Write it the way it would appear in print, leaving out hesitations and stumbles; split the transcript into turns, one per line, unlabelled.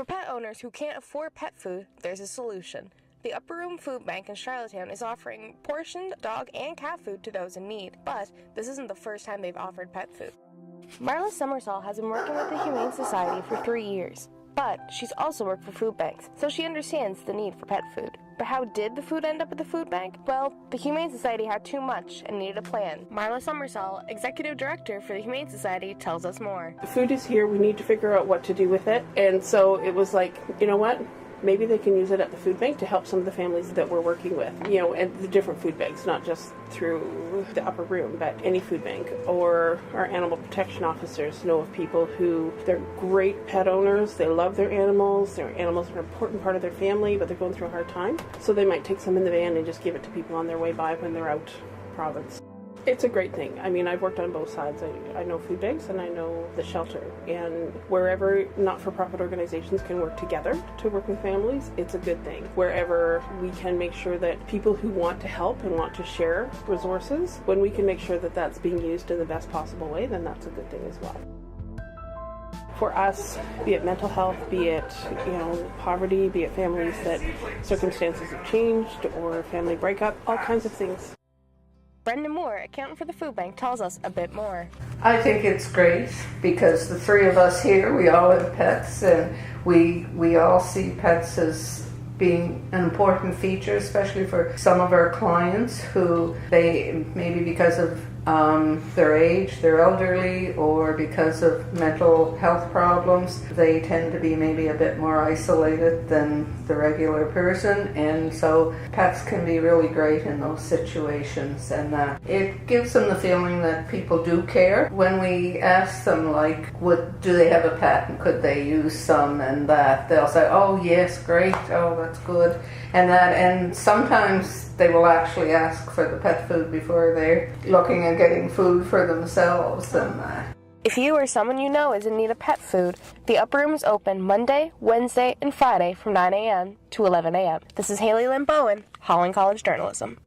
For pet owners who can't afford pet food, there's a solution. The Upper Room Food Bank in Charlottetown is offering portioned dog and cat food to those in need, but this isn't the first time they've offered pet food. Marla Summersall has been working with the Humane Society for 3 years, but she's also worked for food banks, so she understands the need for pet food. But how did the food end up at the food bank? Well, the Humane Society had too much and needed a plan. Marla Summersall, Executive Director for the Humane Society, tells us more.
The food is here, we need to figure out what to do with it, and so it was like, you know what? Maybe they can use it at the food bank to help some of the families that we're working with, and the different food banks, not just through the Upper Room, but any food bank. Or our animal protection officers know of people who, they're great pet owners, they love their animals are an important part of their family, but they're going through a hard time. So they might take some in the van and just give it to people on their way by when they're out province. It's a great thing. I mean, I've worked on both sides. I know food banks and I know the shelter. And wherever not-for-profit organizations can work together to work with families, it's a good thing. Wherever we can make sure that people who want to help and want to share resources, when we can make sure that that's being used in the best possible way, then that's a good thing as well. For us, be it mental health, be it poverty, be it families that circumstances have changed or family breakup, all kinds of things.
Brendan Moore, accountant for the food bank, tells us a bit more.
I think it's great because the three of us here, we all have pets, and we all see pets as being an important feature, especially for some of our clients who they maybe because of their age, they're elderly, or because of mental health problems, they tend to be maybe a bit more isolated than the regular person, and so pets can be really great in those situations, and it gives them the feeling that people do care. When we ask them, like, do they have a pet and could they use some, and that they'll say, oh yes, great, oh that's good, and sometimes they will actually ask for the pet food before they're looking at getting food for themselves.
If you or someone you know is in need of pet food, the Upper Room is open Monday, Wednesday, and Friday from 9 a.m. to 11 a.m. This is Haley-Lynn Bowen, Holland College Journalism.